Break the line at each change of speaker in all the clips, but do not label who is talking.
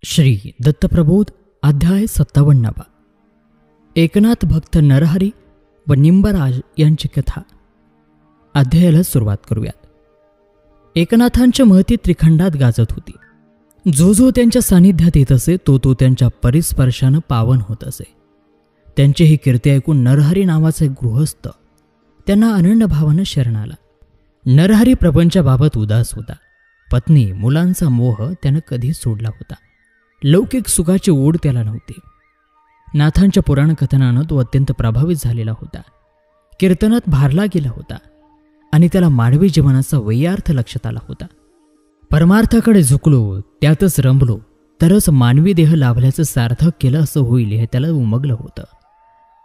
श्री दत्तप्रबोध अध्याय 57. एकनाथ भक्त नरहरी व निंबराज यांची कथा. अध्यायाला सुरुवात करूयात. एकनाथांची महती त्रिखंडात गाजत होती. जो जो त्यांच्या सानिध्यात येत असे तो तो त्यांच्या परिस्पर्शानं पावन होत असे. त्यांची ही कीर्ती ऐकून नरहरी नावाचा एक गृहस्थ त्यांना अनन्य भावानं शरण आला. नरहरी प्रपंचाबाबत उदास होता. पत्नी मुलांचा मोह त्यानं कधी सोडला होता. लौकिक सुखाची ओढ त्याला नव्हती. नाथांच्या पुराण कथनानं तो अत्यंत प्रभावित झालेला होता. कीर्तनात भारला गेला होता आणि त्याला मानवी जीवनाचा वैयार्थ लक्षात आला होता. परमार्थाकडे झुकलो, त्यातच रमलो तरच मानवी देह लाभल्याचं सार्थक केलं असं होईल हे त्याला उमगलं होतं.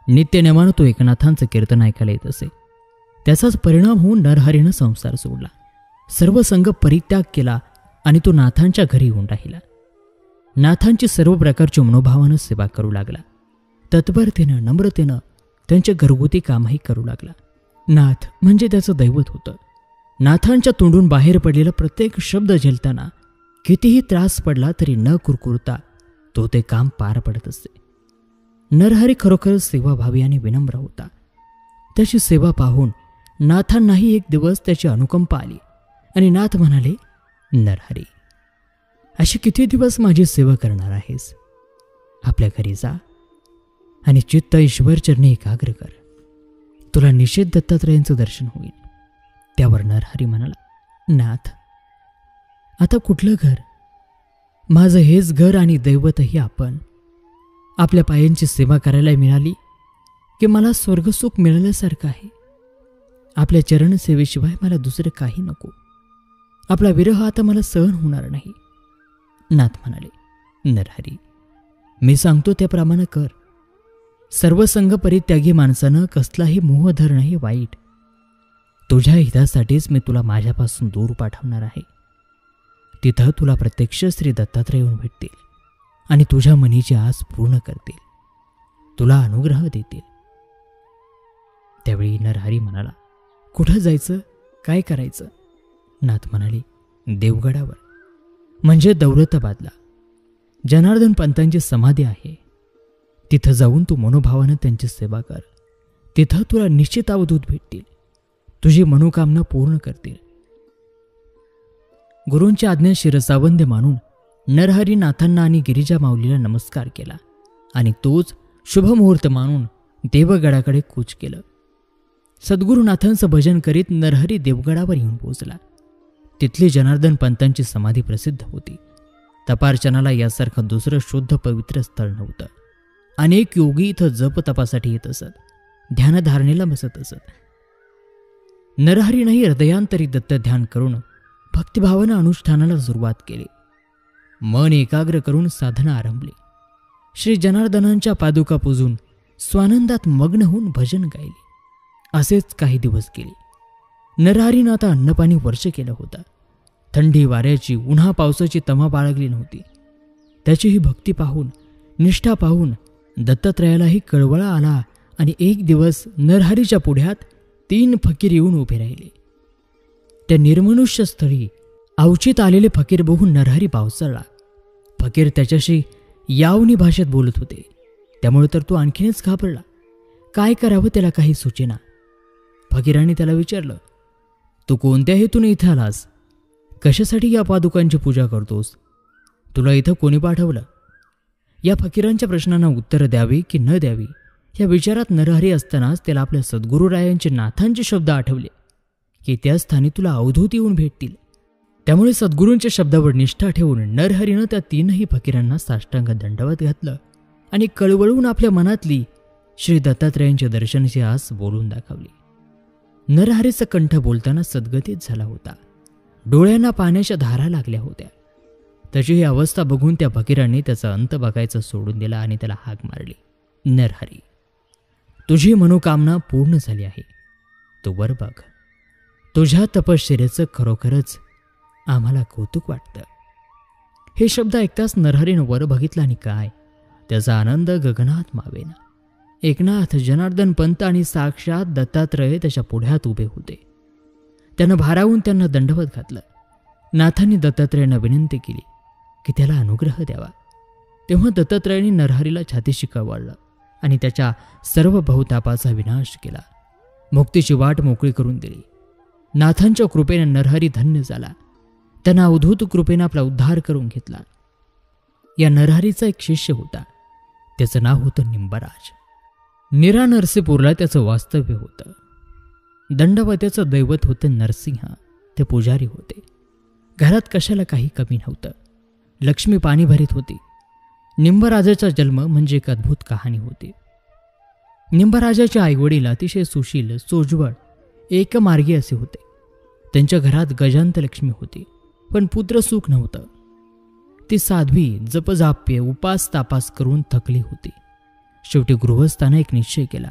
नित्यनेमानं तो एकनाथांचं कीर्तन ऐकायला येत असे. त्याचाच परिणाम होऊन नरहरीनं संसार सोडला. सर्व संग परित्याग केला आणि तो नाथांच्या घरी येऊन राहिला. नाथांची सर्व प्रकारची मनोभावानं सेवा करू लागला. तत्परतेनं नम्रतेनं त्यांचे घरगुती कामही करू लागला. नाथ म्हणजे त्याचं दैवत होतं. नाथांच्या तोंडून बाहेर पडलेला प्रत्येक शब्द झेलताना कितीही त्रास पडला तरी न कुरकुरता तो ते काम पार पडत असे. नरहरी खरोखरच सेवाभावी आणि विनम्र होता. त्याची सेवा पाहून नाथांनाही एक दिवस त्याची अनुकंपा आली आणि नाथ म्हणाले, नरहरी, अशी किती दिवस माझी सेवा करणार आहेस? आपल्या घरी जा आणि चित्त ईश्वर चरणी एकाग्र कर. तुला निश्चित दत्तात्रयांचं दर्शन होईल. त्यावर नरहरी म्हणाला, नाथ, आता कुठलं घर? माझं हेच घर आणि दैवतही आपण. आपल्या पायांची सेवा करायला मिळाली की मला स्वर्गसुख मिळाल्यासारखं आहे. आपल्या चरणसेवेशिवाय मला दुसरं काही नको. आपला विरह आता मला सहन होणार नाही. नाथ म्हणाले, नरहरी, मी सांगतो त्याप्रमाणे कर. सर्व संग परित्यागी माणसानं कसलाही मोह धरणं हे वाईट. तुझ्या हितासाठीच मी तुला माझ्यापासून दूर पाठवणार आहे. तिथं तुला प्रत्यक्ष श्री दत्तात्रय येऊन भेटतील आणि तुझ्या मनीची आस पूर्ण करतील. तुला अनुग्रह देतील. त्यावेळी नरहरी म्हणाला, कुठं जायचं? काय करायचं? नाथ म्हणाले, देवगडावर, म्हणजे दौलताबादला. जनार्दन पंतांची समाधी आहे. तिथं जाऊन तू मनोभावानं त्यांची सेवा कर. तिथं तुला निश्चित अवधूत भेटतील. तुझी मनोकामना पूर्ण करतील. गुरूंची आज्ञा शिरसावंद मानून नरहरी नाथांना आणि गिरिजा माऊलीला नमस्कार केला आणि तोच शुभमुहूर्त मानून देवगडाकडे कूच केलं. सद्गुरुनाथांचं भजन करीत नरहरी देवगडावर येऊन पोहोचला. तिथली जनार्दन पंतांची समाधी प्रसिद्ध होती. तपार्चनाला यासारखं दुसरं शुद्ध पवित्र स्थळ नव्हतं. अनेक योगी इथं जप तपासाठी येत असत. ध्यानधारणेला बसत असत. नरहरीनंही हृदयांतरी दत्त ध्यान करून भक्तिभावानं अनुष्ठानाला सुरुवात केली. मन एकाग्र करून साधना आरंभली. श्री जनार्दनांच्या पादुका पूजून स्वानंदात मग्न होऊन भजन गायले. असेच काही दिवस गेले. नरहरीनं आता अन्नपाणी वर्ष केलं होतं. थंडी वाऱ्याची उन्हा पावसाची तमा बाळगली नव्हती. त्याची ही भक्ती पाहून, निष्ठा पाहून दत्तात्रयालाही कळवळा आला आणि एक दिवस नरहरीच्या पुढ्यात 3 फकीर येऊन उभे राहिले. त्या निर्मनुष्य स्थळी अवचित आलेले फकीर बघून नरहरी बावचळला. फकीर त्याच्याशी यावनी भाषेत बोलत होते. त्यामुळे तर तो आणखीनच घाबरला. काय करावं त्याला काही सुचेना. फकीरांनी त्याला विचारलं, तू कोणत्या हेतूने इथं आलास? कशासाठी या पादुकांची पूजा करतोस? तुला इथं कोणी पाठवलं? या फकीरांच्या प्रश्नांना उत्तर द्यावी की न द्यावी या विचारात नरहरी असतानाच त्याला आपल्या सद्गुरुरायांचे नाथांचे शब्द आठवले की त्या स्थानी तुला अवधूत येऊन भेटतील. त्यामुळे सद्गुरूंच्या शब्दावर निष्ठा ठेवून नरहरीनं त्या 3ही फकीरांना साष्टांग दंडवत घातलं आणि कळवळून आपल्या मनातली श्री दत्तात्रयांच्या दर्शनाची आस बोलून दाखवली. नरहरीचा कंठ बोलताना सद्गतीत झाला होता. डोळ्यांना पाण्याच्या धारा लागल्या होत्या. त्याची ही अवस्था बघून त्या फकीरांनी त्याचा अंत बघायचं सोडून दिला आणि त्याला हाक मारली, नरहरी, तुझी मनोकामना पूर्ण झाली आहे. तू वर बघ. तुझ्या तपश्चर्येचं खरोखरच आम्हाला कौतुक वाटतं. हे शब्द ऐकताच नरहरीनं वर बघितलं आणि काय त्याचा आनंद गगनात मावेना. एकनाथ, जनार्दन पंत आणि साक्षात दत्तात्रय त्याच्या पुढ्यात उभे होते. त्यानं भारावून त्यांना दंडवत घातलं. नाथांनी दत्तात्रयांना विनंती केली की त्याला अनुग्रह द्यावा. तेव्हा दत्तात्रयाने नरहरीला छातीशी कवळलं आणि त्याच्या सर्व बहुतापाचा विनाश केला. मुक्तीची वाट मोकळी करून दिली. नाथांच्या कृपेने नरहरी धन्य झाला. त्यांना अवधूत कृपेने आपला उद्धार करून घेतला. या नरहरीचा एक शिष्य होता. त्याचं नाव होतं निंबराज. निरा नरसीपूरला त्याचं वास्तव्य होतं. दंडवत्याचं दैवत होतं नरसिंह. ते पुजारी होते. घरात कशाला काही कमी नव्हतं. लक्ष्मी पाणी भरीत होती. निंबराजाचा जन्म म्हणजे एक अद्भुत कहाणी होती. निंबराजाचे आईवडील अतिशय सुशील, सोज्वळ, एकमार्गी असे होते. त्यांच्या घरात गजांत लक्ष्मी होती, पण पुत्रसुख नव्हतं. ती साध्वी जपजाप्य उपास तापास करून थकली होती. शेवटी गृहस्थानं एक निश्चय केला.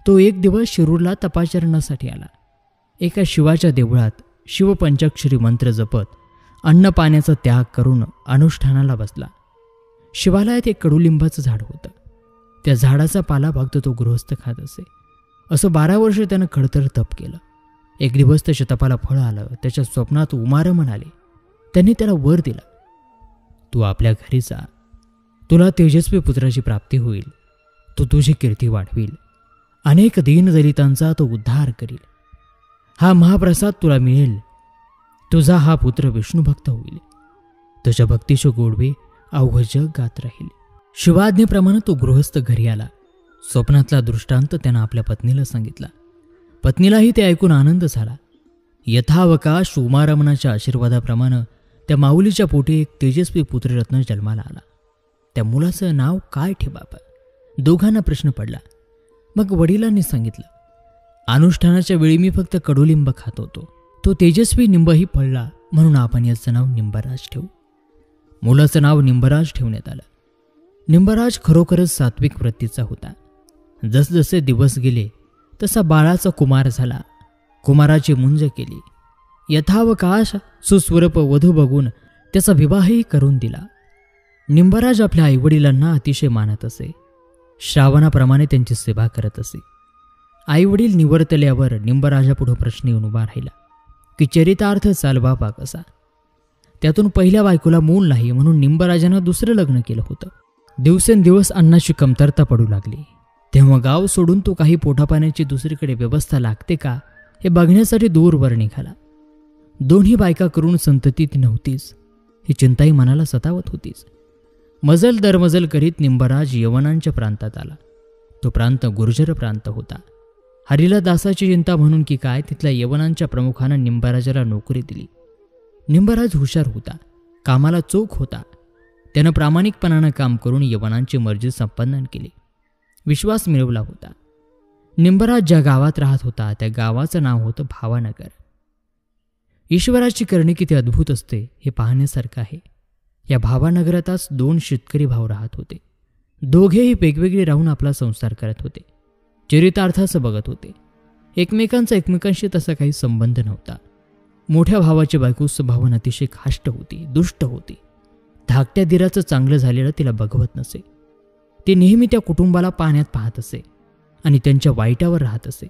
तो एक दिवस शिरूरला तपाचरणासाठी आला. एका शिवाच्या देवळात शिवपंचाक्षरी मंत्र जपत अन्न पाण्याचा त्याग करून अनुष्ठानाला बसला. शिवालयात एक कडुलिंबाचं झाड होतं. त्या झाडाचा पाला फक्त तो गृहस्थ खात असे. असं 12 वर्ष त्यानं खडतर तप केलं. एक दिवस त्या शतपाला फळ आलं. त्याच्या स्वप्नात उमार म्हणाले. त्यांनी त्याला वर दिला, तू आपल्या घरी जा. तुला तेजस्वी पुत्राची प्राप्ती होईल. तो तुझी कीर्ती वाढवील. अनेक दीनदलितांचा तो उद्धार करील. हा महाप्रसाद तुला मिळेल. तुझा हा पुत्र विष्णुभक्त होईल. तुझ्या भक्तीचे गोडवे अवघं जग गात राहील. शिवाज्ञेप्रमाणे तो गृहस्थ घरी आला. स्वप्नातला दृष्टांत त्यानं आपल्या पत्नीला सांगितला. पत्नीलाही ते ऐकून आनंद झाला. यथावकाश उमारमणाच्या आशीर्वादाप्रमाणे त्या माऊलीच्या पोटी एक तेजस्वी पुत्ररत्न जन्माला आला. त्या मुलाचं नाव काय ठेवावं, दोघांना प्रश्न पडला. मग वडिलांनी सांगितलं, अनुष्ठानाच्या वेळी मी फक्त कडुलिंब खात होतो. तो तेजस्वी निंबही पडला, म्हणून आपण याचं नाव निंबराज ठेवू. मुलाचं नाव निंबराज ठेवण्यात आलं. निंबराज खरोखरच सात्विक वृत्तीचा होता. जसजसे दिवस गेले तसा बाळाचा कुमार झाला. कुमाराची मुंज केली. यथावकाश सुस्वरूप वधू बघून त्याचा विवाहही करून दिला. निंबराज आपल्या आईवडिलांना अतिशय मानत असे. श्रावणाप्रमाणे त्यांची सेवा करत असे. आईवडील निवर्तल्यावर निंबराजापुढे प्रश्न येऊन उभा राहिला की चरितार्थ चालवावा कसा. त्यातून पहिल्या बायकोला मूल नाही म्हणून निंबराजानं दुसरं लग्न केलं होतं. दिवसेंदिवस अन्नाची कमतरता पडू लागली. तेव्हा गाव सोडून तो काही पोटापाण्याची दुसरीकडे व्यवस्था लागते का हे बघण्यासाठी दूरवर निघाला. दोन्ही बायका करून संतती नव्हतीच ही चिंताही मनाला सतावत होतीच. मजल दरमजल करीत निंबराज यवनांच्या प्रांतात आला. तो प्रांत गुर्जर प्रांत होता. हरीला दासाची चिंता म्हणून की काय तिथल्या यवनांच्या प्रमुखानं निंबराजाला नोकरी दिली. निंबराज हुशार होता, कामाला चोख होता. त्यानं प्रामाणिकपणानं काम करून यवनांची मर्जी संपन्न केली. विश्वास मिळवला होता. निंबराज ज्या गावात राहत होता त्या गावाचं नाव होतं भावानगर. ईश्वराची करणी किती अद्भुत असते हे पाहण्यासारखं आहे. या भावानगरातच 2 शेतकरी भाव राहत होते. दोघेही वेगवेगळे राहून आपला संसार करत होते. चरितार्थाचं बघत होते. एकमेकांचा एकमेकांशी तसा काही संबंध नव्हता. मोठ्या भावाची बायको स्वभावानं अतिशय खाष्ट होती, दुष्ट होती. धाकट्या दिराचं चांगलं झालेलं तिला बघवत नसे. ती नेहमी त्या कुटुंबाला पाण्यात पाहत असे आणि त्यांच्या वाईटावर राहत असे.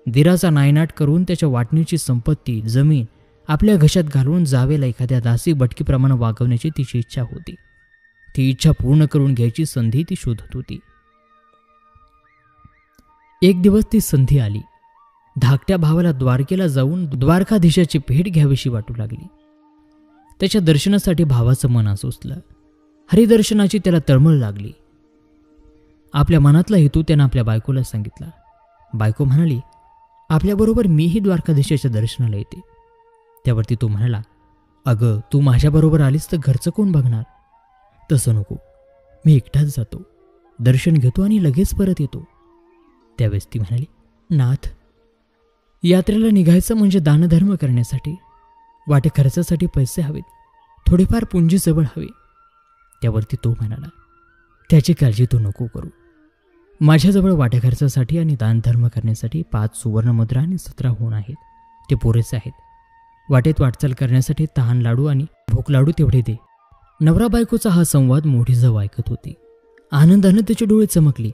दिराचा नायनाट करून त्याच्या वाटणीची संपत्ती, जमीन आपल्या घशात घालून जावेला एखाद्या दासी भटकीप्रमाणे वागवण्याची तिची इच्छा होती. ती इच्छा पूर्ण करून घ्यायची संधी ती शोधत होती. एक दिवस ती संधी आली. धाकट्या भावाला द्वारकेला जाऊन द्वारकाधीशाची भेट घ्यावीशी वाटू लागली. त्याच्या दर्शनासाठी भावाचं मन आसुसलं. हरिदर्शनाची त्याला तळमळ लागली. आपल्या मनातला हेतू त्यानं आपल्या बायकोला सांगितला. बायको म्हणाली, आपल्याबरोबर मीही द्वारकाधीशाच्या दर्शनाला येते. त्यावरती तो म्हणाला, अगं तू माझ्याबरोबर आलीस तर घरचं कोण बघणार? तसं नको, मी एकटाच जातो, दर्शन घेतो आणि लगेच परत येतो. त्यावेळेस ती म्हणाली, नाथ, यात्रेला निघायचं म्हणजे दानधर्म करण्यासाठी, वाटे खर्चासाठी पैसे हवेत, थोडीफार पुंजी जवळ हवी. त्यावरती तो म्हणाला, त्याची काळजी तू नको करू. माझ्याजवळ वाटे खर्चासाठी आणि दानधर्म करण्यासाठी 5 सुवर्णमुद्रा आणि 17 होण आहेत. ते पुरेसे आहेत. वाटेत वाटचाल करण्यासाठी तहान लाडू आणि भूक लाडू तेवढे दे. नवरा बायकोचा हा संवाद मोठी जाऊ ऐकत होती. आनंदानं त्याचे डोळे चमकले.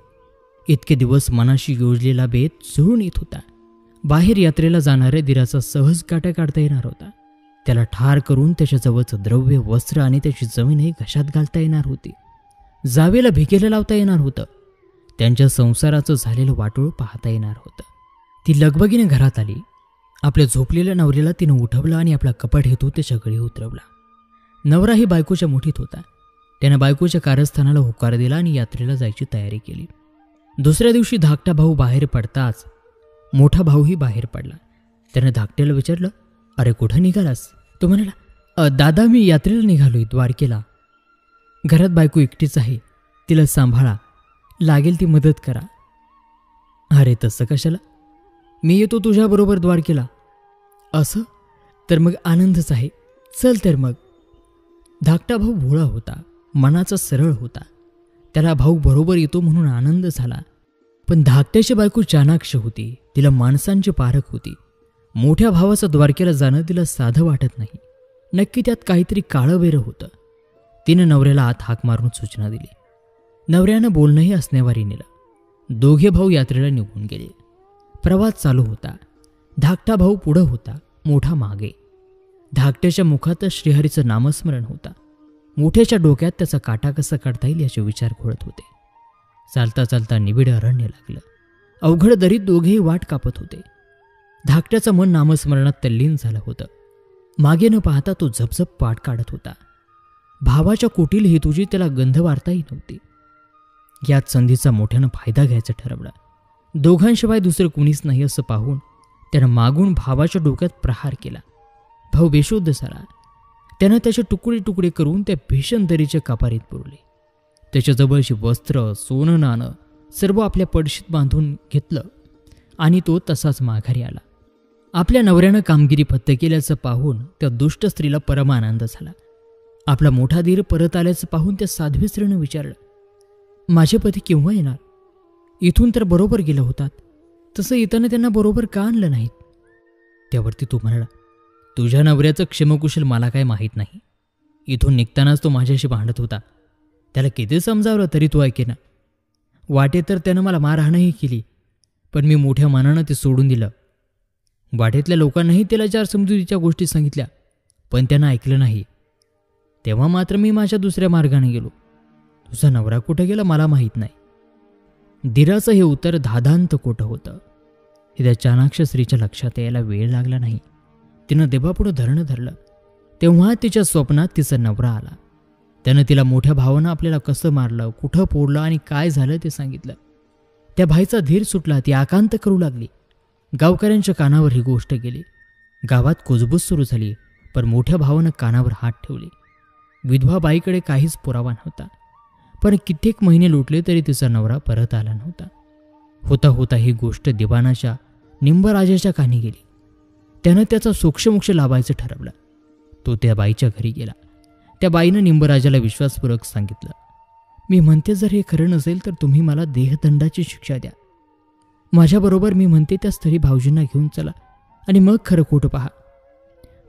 इतके दिवस मनाशी योजलेला बेत जुळून येत होता. बाहेर यात्रेला जाणाऱ्या दिराचा सहज काटा काढता येणार होता. त्याला ठार करून त्याच्याजवळचं द्रव्य, वस्त्र आणि त्याची जमीनही घशात घालता येणार होती. जावेला भिकेला लावता येणार होतं. त्यांच्या संसाराचं झालेलं वाटोळ पाहता येणार होतं. ती लगबगीने घरात आली. आपल्या झोपलेल्या नवऱ्याला तिनं उठवलं आणि आपला कपाट हेतू त्याच्या गळी उतरवला. नवराही बायकोच्या मुठीत होता. त्यानं बायकोच्या कारस्थानाला होकार दिला आणि यात्रेला जायची तयारी केली. दुसऱ्या दिवशी धाकटा भाऊ बाहेर पडताच मोठा भाऊही बाहेर पडला. त्यानं धाकट्याला विचारलं, अरे कुठं निघालास? तो म्हणाला, दादा मी यात्रेला निघालोय द्वारकेला. घरात बायको एकटीच आहे, तिला सांभाळा, लागेल ती मदत करा. अरे तसं कशाला, मी येतो तुझ्याबरोबर द्वारकेला. असं तर मग आनंदच आहे, चल तर मग. धाकटा भाऊ भोळा होता, मनाचा सरळ होता. त्याला भाऊ बरोबर येतो म्हणून आनंद झाला. पण धाकट्याची बायको चाणाक्ष होती, तिला माणसांची पारख होती. मोठ्या भावाचं द्वारकेला जाणं तिला साधं वाटत नाही. नक्की त्यात काहीतरी काळं वेरं होतं. तिनं नवऱ्याला आत हाक मारून सूचना दिली. नवऱ्यानं बोलणंही असण्यावारी नेलं. दोघे भाऊ यात्रेला निघून गेले. प्रवास चालू होता. धाकटा भाऊ पुढं होता, मोठा मागे. धाकट्याच्या मुखात श्रीहरीचं नामस्मरण होता. मोठ्याच्या डोक्यात त्याचा काटा कसा काढता येईल याचे विचार घोळत होते. चालता चालता निबिड अरण्य लागलं. अवघड दरीत दोघेही वाट कापत होते. धाकट्याचं मन नामस्मरणात तल्लीन झालं होतं. मागे न पाहता तो झपझप पाठ काढत होता. भावाच्या कुटील हेतूची त्याला गंध वारताही नव्हती. यात संधीचा मोठ्यानं फायदा घ्यायचा ठरवला. दोघांशिवाय दुसरं कुणीच नाही असं पाहून त्यानं मागून भावाच्या डोक्यात प्रहार केला. भाऊ बेशुद्ध झाला. त्यानं त्याचे तुकडे तुकडे करून त्या भीषण दरीच्या कपारीत पुरले. त्याच्या जवळची वस्त्र, सोनं नाणं सर्व आपल्या पडशीत बांधून घेतलं आणि तो तसाच माघारी आला. आपल्या नवऱ्यानं कामगिरी फत्ते केल्याचं पाहून त्या दुष्ट स्त्रीला परमानंद झाला. आपला मोठा धीर परत आल्याचं पाहून त्या साध्वी स्त्रीनं विचारलं, माझे पती केव्हा येणार? इथून तर बरोबर गेलं होतात, तसं येताना त्यांना बरोबर का आणलं नाहीत? त्यावरती तो म्हणाला, तुझ्या नवऱ्याचं क्षमकुशल मला काय माहीत नाही. इथून निघतानाच तो माझ्याशी भांडत होता. त्याला किती समजावलं तरी तो ऐकेना. वाटेत तर त्यानं मला मारहाणही केली, पण मी मोठ्या मनानं ते सोडून दिलं. वाटेतल्या लोकांनाही त्याला 4 समजुतीच्या गोष्टी सांगितल्या, पण त्यांना ऐकलं नाही. तेव्हा मात्र मी माझ्या दुसऱ्या मार्गाने गेलो. तुझा नवरा कुठं गेला मला माहीत नाही. धीराचं हे उत्तर धादांत खोटं होतं. हे त्या चाणाक्ष स्त्रीच्या लक्षात यायला वेळ लागला नाही. तिनं देवापुढं धरणं धरलं. तेव्हा तिच्या स्वप्नात तिचा नवरा आला. त्यानं तिला मोठ्या भावानं आपल्याला कसं मारलं, कुठं पोडलं आणि काय झालं ते सांगितलं. त्या भाईचा धीर सुटला. ती आकांत करू लागली. गावकऱ्यांच्या कानावर ही गोष्ट गेली. गावात कुजबूज सुरू झाली. पण मोठ्या भावानं कानावर हात ठेवले. विधवा बाईकडे काहीच पुरावा नव्हता. पण कित्येक महिने लुटले तरी तिचा नवरा परत आला नव्हता. होता होता ही गोष्ट दिवाणाच्या निंबराजाच्या कानी गेली. त्यानं त्याचा सोक्षमोक्ष लावायचं ठरवलं. तो त्या बाईच्या घरी गेला. त्या बाईनं निंबराजाला विश्वासपूर्वक सांगितलं, मी म्हणते जर हे खरं नसेल तर तुम्ही मला देहदंडाची शिक्षा द्या. माझ्याबरोबर मी म्हणते त्या स्त्री भाऊजींना घेऊन चला आणि मग खरं खोटं पहा.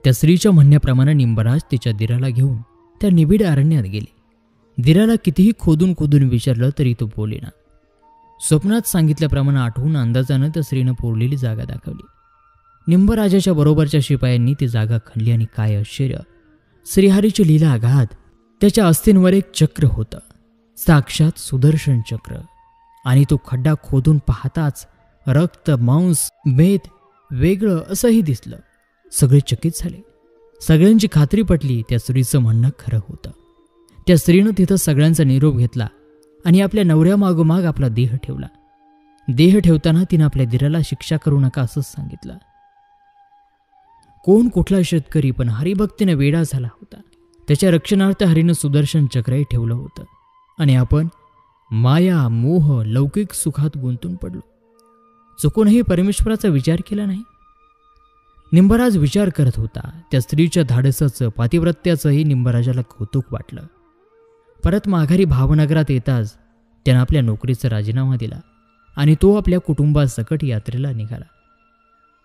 त्या स्त्रीच्या म्हणण्याप्रमाणे निंबराज तिच्या दिराला घेऊन त्या निबिड अरण्यात गेले. दिराला कितीही खोदून खोदून विचारलं तरी तो बोलेना. स्वप्नात सांगितल्याप्रमाणे आठवून अंदाजानं त्या स्त्रीनं पोरलेली जागा दाखवली. निंबराजाच्या बरोबरच्या शिपायांनी ती जागा खणली आणि काय आश्चर्य, श्रीहरीची लीला अगाध. त्याच्या अस्थींवर एक चक्र होतं, साक्षात सुदर्शन चक्र. आणि तो खड्डा खोदून पाहताच रक्त, मांस, मेद वेगळं असंही दिसलं. सगळे चकित झाले. सगळ्यांची खात्री पटली त्या स्त्रीचं म्हणणं खरं होतं. त्या स्त्रीनं तिथं सगळ्यांचा निरोप घेतला आणि आपल्या नवऱ्यामागोमाग आपला देह ठेवला. देह ठेवताना तिनं आपल्या दिराला शिक्षा करू नका असंच सांगितलं. कोण कुठला शेतकरी पण हरिभक्तीने वेडा झाला होता. त्याच्या रक्षणार्थ हरीनं सुदर्शन चक्रही ठेवलं होतं आणि आपण माया, मोह, लौकिक सुखात गुंतून पडलो. चुकूनही परमेश्वराचा विचार केला नाही. निंबराज विचार करत होता. त्या स्त्रीच्या धाडसाचं, पातिव्रत्याचंही निंबराजाला कौतुक वाटलं. परत माघारी भावनगरात येताच त्यानं आपल्या नोकरीचा राजीनामा दिला आणि तो आपल्या कुटुंबासकट यात्रेला निघाला.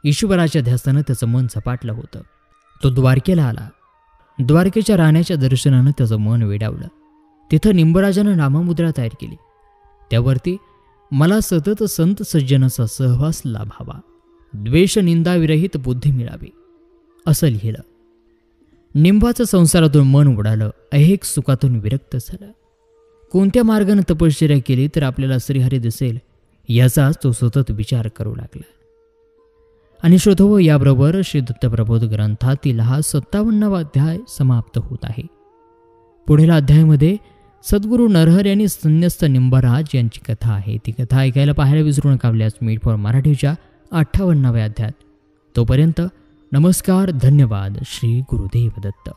ईश्वराच्या ध्यासानं त्याचं मन झपाटलं होतं. तो द्वारकेला आला. द्वारकेच्या राण्याच्या दर्शनानं त्याचं मन वेडावलं. तिथं निंबराजानं नाममुद्रा तयार केली. त्यावरती मला सतत संत सज्जनाचा सहवास लाभावा, द्वेष निंदाविरहित बुद्धी मिळावी असं लिहिलं. निंबाचं संसारातून मन उडालं. ऐहिक सुखातून विरक्त झालं. कोणत्या मार्गाने तपश्चर्या केली तर आपल्याला श्रीहरी दिसेल याचाच तो सतत विचार करू लागला. आणि श्रोतो, याबरोबर श्री दत्तप्रबोध ग्रंथातील हा 57वा अध्याय समाप्त होत आहे. पुढील अध्यायामध्ये सद्गुरू नरहर यांनी संन्यस्त निंबाराज यांची कथा आहे. ती कथा ऐकायला पाहायला विसरू नका. आपल्याच मीट फॉर मराठीच्या 58व्या अध्यायात. तोपर्यंत नमस्कार, धन्यवाद. श्री गुरुदेव दत्त.